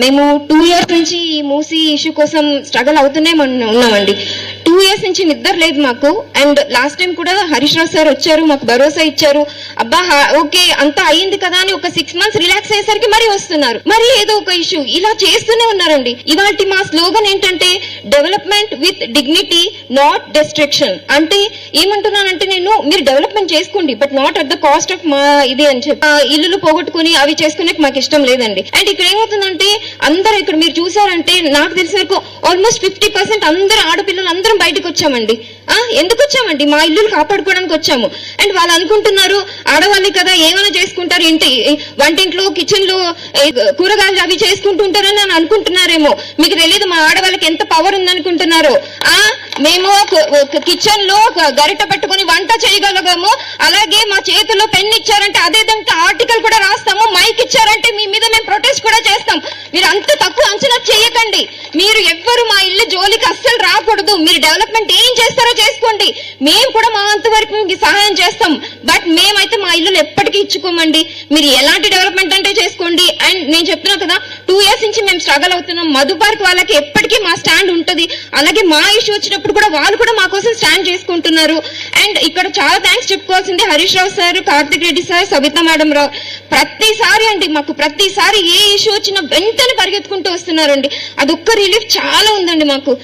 మేము 2 years నుంచి ఈ మూసీ ఇష్యూ కోసం స్ట్రగల్ అవుతూనే ఉన్నామండి. 2 years నుంచి నిద్ర లేదు మాకు. అండ్ లాస్ట్ టైం కూడా హరీష్ రావు సార్ వచ్చారు, మాకు భరోసా ఇచ్చారు. అబ్బా ఓకే అంతా అయ్యింది కదా అని ఒక 6 months రిలాక్స్ అయ్యేసరికి మరీ వస్తున్నారు, మరి ఏదో ఒక ఇష్యూ ఇలా చేస్తూనే ఉన్నారండి. ఇవాళ మా స్లోగన్ ఏంటంటే development with dignity, not destruction. అంటే ఏమంటున్నానంటే నేను మీరు డెవలప్మెంట్ చేసుకోండి, but not at the cost of మా ఇది అని చెప్పి ఇల్లులు పోగొట్టుకుని అవి చేసుకునే మాకు ఇష్టం లేదండి. అండ్ ఇక్కడ ఏమవుతుందంటే అందరూ ఇక్కడ మీరు చూసారంటే నాకు తెలిసిన వరకు ఆల్మోస్ట్ 50% అందరూ ఆడపిల్లలు అందరం బయటకు వచ్చామండి. ఎందుకు వచ్చామండి? మా ఇల్లులు కాపాడుకోవడానికి వచ్చాము. అండ్ వాళ్ళు అనుకుంటున్నారు ఆడవాళ్ళే కదా ఏమైనా చేసుకుంటారు, వంటింట్లో కిచెన్ లో కూరగాయలు అవి చేసుకుంటుంటారని అని అనుకుంటున్నారేమో. మీకు తెలియదు మా ఆడవాళ్ళకి ఎంత పవర్ ఉందనుకుంటున్నారో. మేము కిచెన్ లో గరిట పట్టుకుని వంట చేయగలగాము, అలాగే మా చేతుల్లో పెన్ ఇచ్చారంటే అదే దానికి ఆర్టికల్ కూడా రాస్తాము, మైక్ ఇచ్చారంటే మీ మీద మేము ప్రొటెస్ట్ కూడా చేస్తాం. మీరు అంత తక్కువ అంచనా చేయకండి. మీరు ఎవ్వరు మా ఇల్లు జోలికి అస్సలు రాకూడదు. మీరు డెవలప్మెంట్ ఏం చేస్తారో చేసుకోండి, మేము కూడా మా అంతవరకు మీకు సహాయం చేస్తాం. బట్ మేమైతే మా ఇల్లు ఎప్పటికీ ఇచ్చుకోమండి. మీరు ఎలాంటి డెవలప్మెంట్ అంటే చేసుకోండి. అండ్ నేను చెప్తున్నా కదా 2 years నుంచి మేము స్ట్రగల్ అవుతున్నాం. మధు పార్క్ వాళ్ళకి ఎప్పటికీ మా స్టాండ్ ఉంటుంది. అలాగే మా ఇష్యూ వచ్చినప్పుడు కూడా వాళ్ళు కూడా మా కోసం స్టాండ్ చేసుకుంటున్నారు. అండ్ ఇక్కడ చాలా థ్యాంక్స్ చెప్పుకోవాల్సింది Harish Rao sir, Karthik Reddy sir, Sabitha madam Rao. ప్రతిసారి అండి మాకు ప్రతిసారి ఏ ఇష్యూ వచ్చినా వెంటనే పరిగెత్తుకుంటూ వస్తున్నారండి. అదొక్క రిలీఫ్ చాలా ఉందండి మాకు.